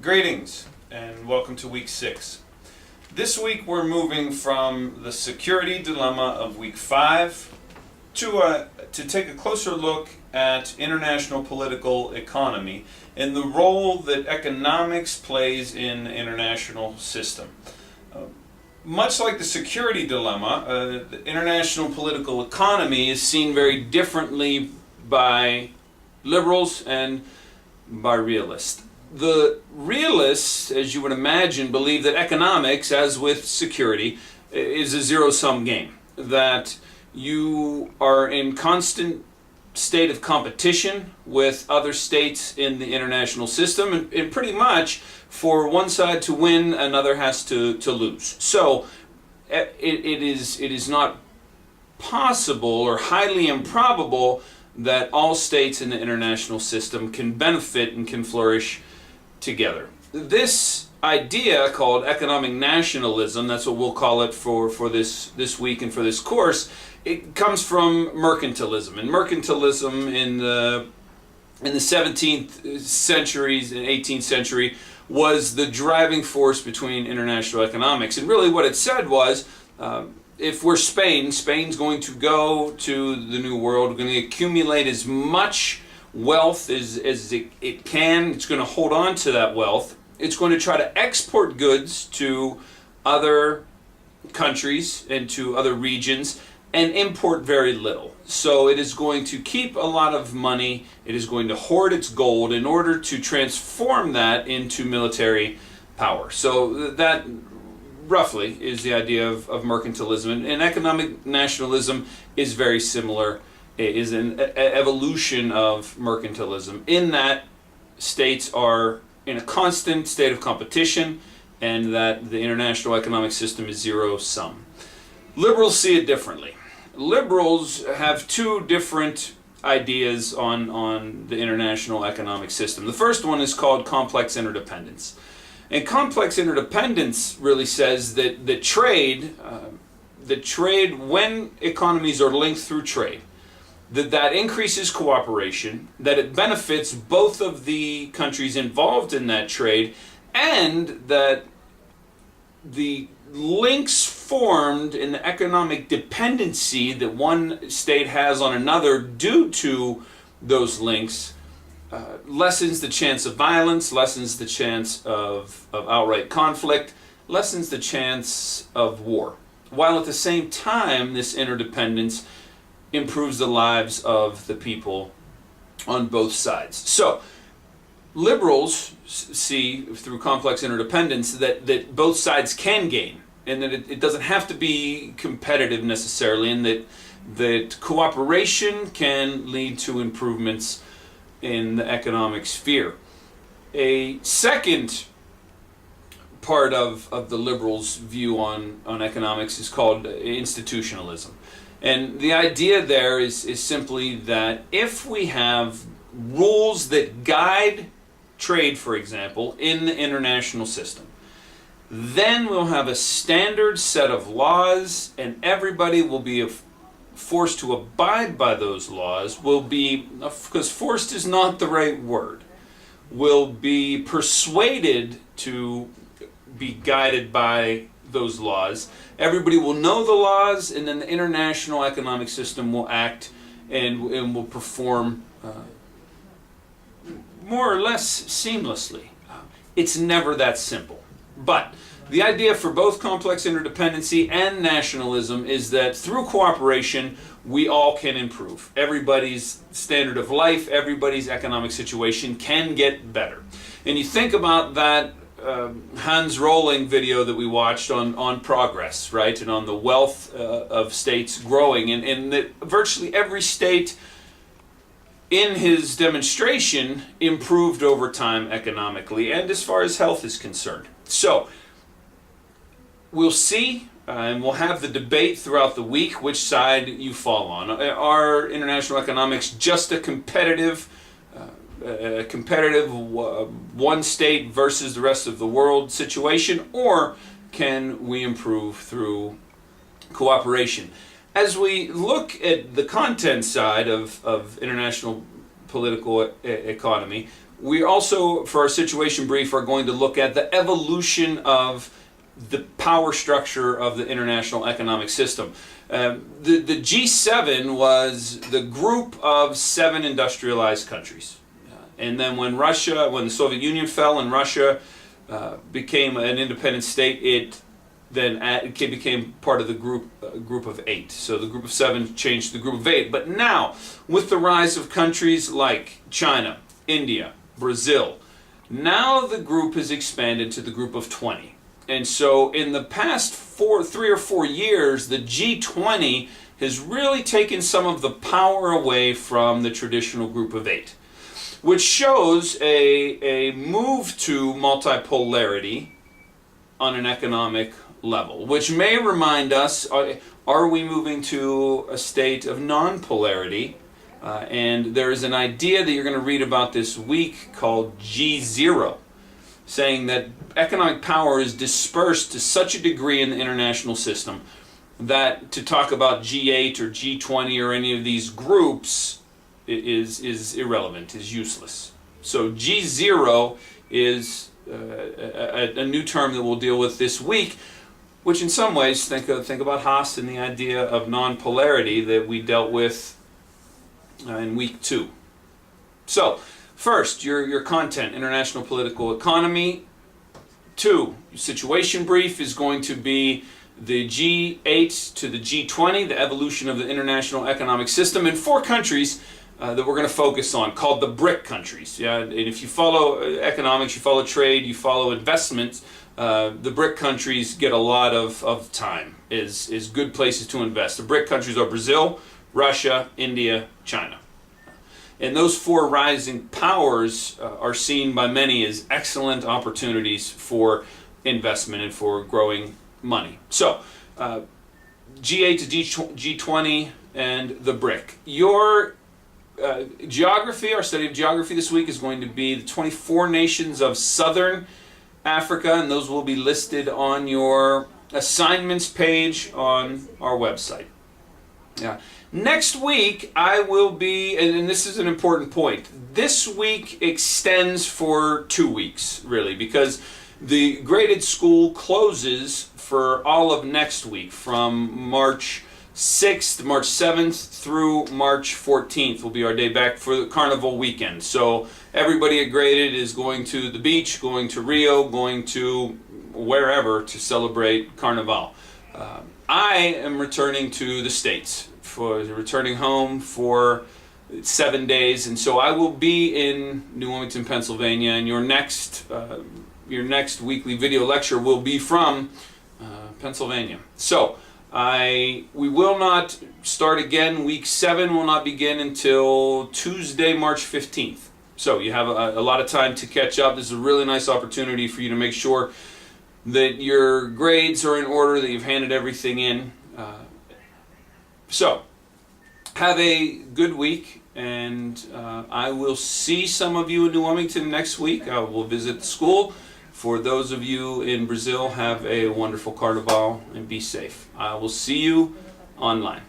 Greetings and welcome to week 6. This week we're moving from the security dilemma of week 5 to take a closer look at international political economy and the role that economics plays in the international system. Much like the security dilemma, the international political economy is seen very differently by liberals and by realists. The realists, as you would imagine, believe that economics, as with security, is a zero-sum game. That you are in constant state of competition with other states in the international system, and pretty much for one side to win, another has to lose. So it is not possible or highly improbable that all states in the international system can benefit and can flourish together. This idea called economic nationalism, that's what we'll call it for this week and for this course, it comes from mercantilism. And mercantilism in the 17th centuries and 18th century was the driving force between international economics. And really what it said was, if we're Spain, Spain's going to go to the New World, we're going to accumulate as much wealth as it can. It's going to hold on to that wealth. It's going to try to export goods to other countries and to other regions and import very little. So it is going to keep a lot of money. It is going to hoard its gold in order to transform that into military power. So that roughly is the idea of mercantilism. And economic nationalism is very similar. It is an evolution of mercantilism in that states are in a constant state of competition and that the international economic system is zero-sum. Liberals see it differently. Liberals have two different ideas on the international economic system. The first one is called complex interdependence. And complex interdependence really says that the trade, when economies are linked through trade, that increases cooperation, that it benefits both of the countries involved in that trade, and that the links formed in the economic dependency that one state has on another due to those links lessens the chance of violence, lessens the chance of outright conflict, lessens the chance of war. While at the same time, this interdependence improves the lives of the people on both sides. So, liberals see through complex interdependence that both sides can gain, and that it doesn't have to be competitive necessarily, and that cooperation can lead to improvements in the economic sphere. A second part of the liberals' view on economics is called institutionalism. And the idea there is simply that if we have rules that guide trade, for example, in the international system, then we'll have a standard set of laws and everybody will be forced to abide by those laws, will be, because forced is not the right word, will be persuaded to be guided by those laws. Everybody will know the laws, and then the international economic system will act and will perform more or less seamlessly. It's never that simple. But the idea for both complex interdependency and nationalism is that through cooperation, we all can improve. Everybody's standard of life, everybody's economic situation can get better. And you think about that Hans Rosling video that we watched on progress, right, and on the wealth of states growing, and that virtually every state in his demonstration improved over time economically and as far as health is concerned. So we'll see, and we'll have the debate throughout the week which side you fall on. Are international economics just a competitive one state versus the rest of the world situation, or can we improve through cooperation? As we look at the content side of international political economy, We also, for our situation brief, are going to look at the evolution of the power structure of the international economic system. The G7 was the group of 7 industrialized countries. And then when the Soviet Union fell and Russia became an independent state, it became part of the group of 8. So the group of 7 changed to the group of 8. But now, with the rise of countries like China, India, Brazil, now the group has expanded to the group of 20. And so in the past 3 or 4 years, the G20 has really taken some of the power away from the traditional group of 8, which shows a move to multipolarity on an economic level, which may remind us, are we moving to a state of non-polarity? And there is an idea that you're going to read about this week called G0, saying that economic power is dispersed to such a degree in the international system that to talk about G8 or G20 or any of these groups is irrelevant, is useless. So G0 is a new term that we'll deal with this week, which in some ways, think about Haas and the idea of non-polarity that we dealt with in week 2. So, first, your content, international political economy. 2, situation brief is going to be the G8 to the G20, the evolution of the international economic system, and 4 countries that we're going to focus on, called the BRIC countries. Yeah, and if you follow economics, you follow trade, you follow investments, the BRIC countries get a lot of time, is good places to invest. The BRIC countries are Brazil, Russia, India, China. And those 4 rising powers are seen by many as excellent opportunities for investment and for growing money. So, G8 to G20 and the BRIC. Your geography, our study of geography this week is going to be the 24 nations of Southern Africa, and those will be listed on your assignments page on our website. Yeah. Next week, I will be, and this is an important point, this week extends for 2 weeks, really, because the graded school closes for all of next week, from March 6th, March 7th through March 14th will be our day back for the Carnival weekend. So everybody at Graded is going to the beach, going to Rio, going to wherever to celebrate Carnival. I am returning to the States, returning home for 7 days, and so I will be in New Wilmington, Pennsylvania, and your next weekly video lecture will be from Pennsylvania. So we will not start again. Week 7 will not begin until Tuesday, March 15th. So you have a lot of time to catch up. This is a really nice opportunity for you to make sure that your grades are in order, that you've handed everything in. So, have a good week, and I will see some of you in New Wilmington next week. I will visit the school. For those of you in Brazil, have a wonderful Carnival and be safe. I will see you online.